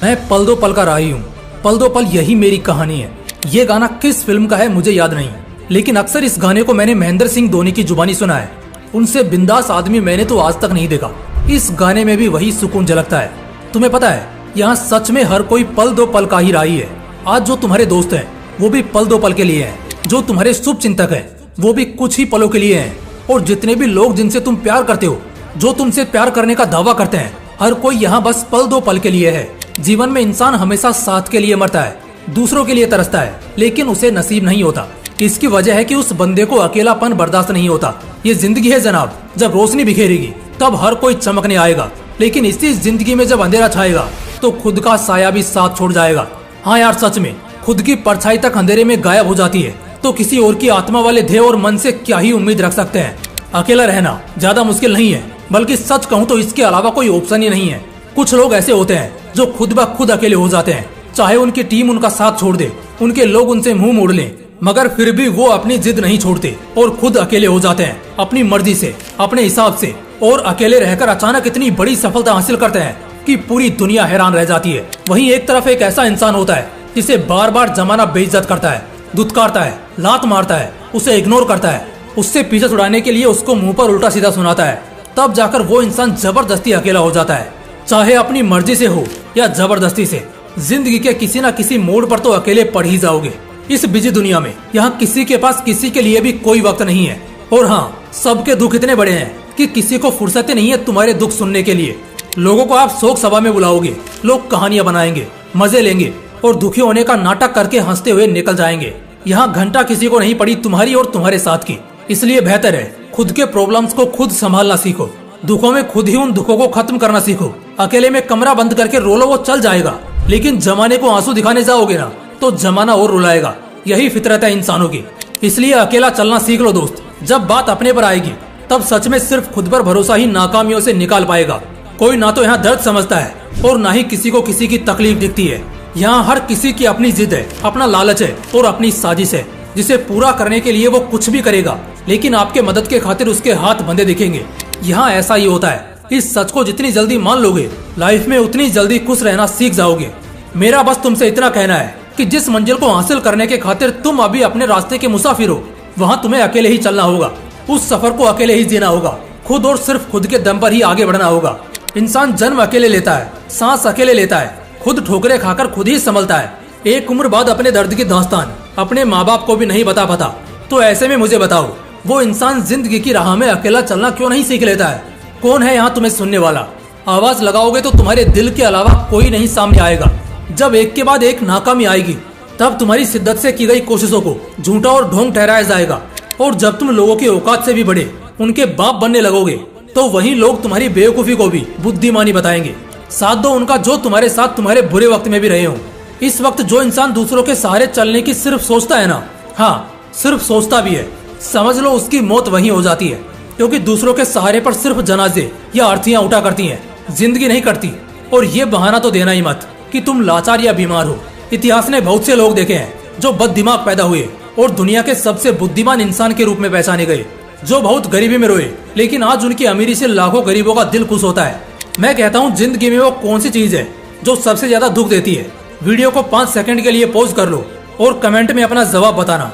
मैं पल दो पल का राही हूँ, पल दो पल यही मेरी कहानी है। ये गाना किस फिल्म का है मुझे याद नहीं, लेकिन अक्सर इस गाने को मैंने महेंद्र सिंह धोनी की जुबानी सुना है। उनसे बिंदास आदमी मैंने तो आज तक नहीं देखा। इस गाने में भी वही सुकून झलकता है। तुम्हें पता है, यहाँ सच में हर कोई पल दो पल का ही राही है। आज जो तुम्हारे दोस्त हैं वो भी पल दो पल के लिए हैं, जो तुम्हारे शुभ चिंतक हैं वो भी कुछ ही पलों के लिए हैं, और जितने भी लोग जिनसे तुम प्यार करते हो, जो तुमसे प्यार करने का दावा करते हैं, हर कोई यहाँ बस पल दो पल के लिए है। जीवन में इंसान हमेशा साथ के लिए मरता है, दूसरों के लिए तरसता है, लेकिन उसे नसीब नहीं होता। इसकी वजह है कि उस बंदे को अकेलापन बर्दाश्त नहीं होता। ये जिंदगी है जनाब, जब रोशनी बिखेरेगी तब हर कोई चमकने आएगा, लेकिन इसी जिंदगी में जब अंधेरा छाएगा तो खुद का साया भी साथ छोड़ जाएगा। हाँ यार, सच में खुद की परछाई तक अंधेरे में गायब हो जाती है तो किसी और की आत्मा वाले ध्येय और मन से क्या ही उम्मीद रख सकते हैं। अकेला रहना ज्यादा मुश्किल नहीं है, बल्कि सच कहूँ तो इसके अलावा कोई ऑप्शन ही नहीं है। कुछ लोग ऐसे होते हैं जो खुद ब खुद अकेले हो जाते हैं, चाहे उनकी टीम उनका साथ छोड़ दे, उनके लोग उनसे मुंह मोड़ लें, मगर फिर भी वो अपनी जिद नहीं छोड़ते और खुद अकेले हो जाते हैं अपनी मर्जी से, अपने हिसाब से, और अकेले रहकर अचानक इतनी बड़ी सफलता हासिल करते हैं कि पूरी दुनिया हैरान रह जाती है। वहीं एक तरफ एक ऐसा इंसान होता है जिसे बार बार जमाना बेइज्जत करता है, दुत्कारता है, लात मारता है, उसे इग्नोर करता है, उससे पीछे छुड़ाने के लिए उसको मुंह पर उल्टा सीधा सुनाता है। तब जाकर वो इंसान जबरदस्ती अकेला हो जाता है, चाहे अपनी मर्जी से हो या जबरदस्ती से। जिंदगी के किसी न किसी मोड़ पर तो अकेले पड़ ही जाओगे। इस बिजी दुनिया में यहाँ किसी के पास किसी के लिए भी कोई वक्त नहीं है। और हाँ, सबके दुख इतने बड़े हैं कि किसी को फुर्सत नहीं है तुम्हारे दुख सुनने के लिए। लोगों को आप शोक सभा में बुलाओगे, लोग कहानियां बनाएंगे, मजे लेंगे और दुखी होने का नाटक करके हंसते हुए निकल जाएंगे। यहाँ घंटा किसी को नहीं पड़ी तुम्हारी और तुम्हारे साथ की। इसलिए बेहतर है खुद के प्रॉब्लम्स को खुद संभालना सीखो, दुखों में खुद ही उन दुखों को खत्म करना सीखो। अकेले में कमरा बंद करके रो लो, वो चल जाएगा, लेकिन जमाने को आंसू दिखाने जाओगे ना तो जमाना और रुलाएगा। यही फितरत है इंसानों की। इसलिए अकेला चलना सीख लो दोस्त। जब बात अपने पर आएगी तब सच में सिर्फ खुद पर भरोसा ही नाकामियों से निकाल पाएगा। कोई ना तो यहाँ दर्द समझता है और ना ही किसी को किसी की तकलीफ दिखती है। यहाँ हर किसी की अपनी जिद है, अपना लालच है और अपनी साजिश है, जिसे पूरा करने के लिए वो कुछ भी करेगा, लेकिन आपके मदद के खातिर उसके हाथ बंधे दिखेंगे। यहाँ ऐसा ही होता है। इस सच को जितनी जल्दी मान लोगे, लाइफ में उतनी जल्दी खुश रहना सीख जाओगे। मेरा बस तुमसे इतना कहना है कि जिस मंजिल को हासिल करने के खातिर तुम अभी अपने रास्ते के मुसाफिर हो, वहाँ तुम्हें अकेले ही चलना होगा। उस सफर को अकेले ही जीना होगा, खुद और सिर्फ खुद के दम पर ही आगे बढ़ना होगा। इंसान जन्म अकेले लेता है, सांस अकेले लेता है, खुद ठोकरे खाकर खुद ही संभलता है। एक उम्र बाद अपने दर्द की दास्तान अपने माँ बाप को भी नहीं बता पाता। तो ऐसे में मुझे बताओ, वो इंसान जिंदगी की राह में अकेला चलना क्यों नहीं सीख लेता है? कौन है यहाँ तुम्हें सुनने वाला? आवाज लगाओगे तो तुम्हारे दिल के अलावा कोई नहीं सामने आएगा। जब एक के बाद एक नाकामी आएगी, तब तुम्हारी शिद्दत से की गई कोशिशों को झूठा और ढोंग ठहराया जाएगा। और जब तुम लोगों की औकात से भी बड़े, उनके बाप बनने लगोगे, तो वही लोग तुम्हारी बेवकूफी को भी बुद्धिमानी बताएंगे। साथ दो उनका जो तुम्हारे साथ तुम्हारे बुरे वक्त में भी रहे हो। इस वक्त जो इंसान दूसरों के सहारे चलने की सिर्फ सोचता है ना, हाँ सिर्फ सोचता भी है, समझ लो उसकी मौत वहीं हो जाती है। क्योंकि दूसरों के सहारे पर सिर्फ जनाजे या अर्थियां उठा करती हैं, जिंदगी नहीं करती। और ये बहाना तो देना ही मत कि तुम लाचार या बीमार हो। इतिहास ने बहुत से लोग देखे हैं जो बददिमाग पैदा हुए और दुनिया के सबसे बुद्धिमान इंसान के रूप में पहचाने गए, जो बहुत गरीबी में रोए, लेकिन आज उनकी अमीरी से लाखों गरीबों का दिल खुश होता है। मैं कहता हूँ, जिंदगी में वो कौन सी चीज है जो सबसे ज्यादा दुख देती है? वीडियो को 5 सेकंड के लिए पॉज कर लो और कमेंट में अपना जवाब बताना।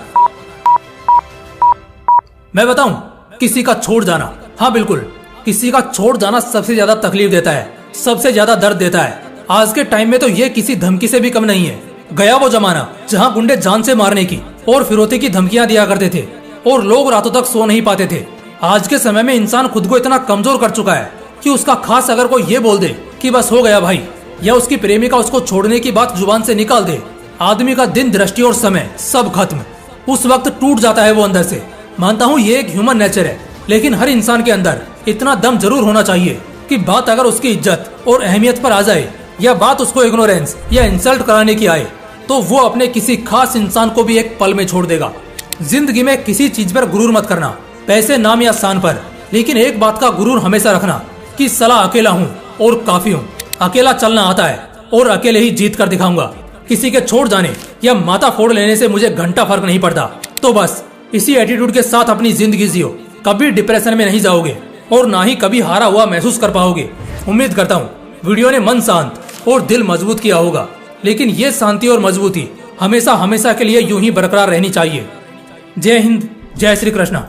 मैं बताऊं, किसी का छोड़ जाना। हाँ बिल्कुल, किसी का छोड़ जाना सबसे ज्यादा तकलीफ देता है, सबसे ज्यादा दर्द देता है। आज के टाइम में तो ये किसी धमकी से भी कम नहीं है। गया वो जमाना जहाँ गुंडे जान से मारने की और फिरौती की धमकियां दिया करते थे और लोग रातों तक सो नहीं पाते थे। आज के समय में इंसान खुद को इतना कमजोर कर चुका है कि उसका खास अगर कोई ये बोल दे कि बस हो गया भाई, या उसकी प्रेमिका उसको छोड़ने की बात जुबान से निकाल दे, आदमी का दिन, दृष्टि और समय सब खत्म। उस वक्त टूट जाता है वो अंदर से। मानता हूँ ये एक ह्यूमन नेचर है, लेकिन हर इंसान के अंदर इतना दम जरूर होना चाहिए कि बात अगर उसकी इज्जत और अहमियत पर आ जाए, या बात उसको इग्नोरेंस या इंसल्ट कराने की आए, तो वो अपने किसी खास इंसान को भी एक पल में छोड़ देगा। जिंदगी में किसी चीज पर गुरूर मत करना, पैसे, नाम या स्थान पर, लेकिन एक बात का गुरूर हमेशा रखना कि सला अकेला हूँ और काफी हूँ। अकेला चलना आता है और अकेले ही जीत कर दिखाऊंगा। किसी के छोड़ जाने या माथा फोड़ लेने से मुझे घंटा फर्क नहीं पड़ता। तो बस इसी एटीट्यूड के साथ अपनी जिंदगी जियो। कभी डिप्रेशन में नहीं जाओगे और ना ही कभी हारा हुआ महसूस कर पाओगे। उम्मीद करता हूँ वीडियो ने मन शांत और दिल मजबूत किया होगा, लेकिन ये शांति और मजबूती हमेशा हमेशा के लिए यूं ही बरकरार रहनी चाहिए। जय हिंद, जय श्री कृष्णा।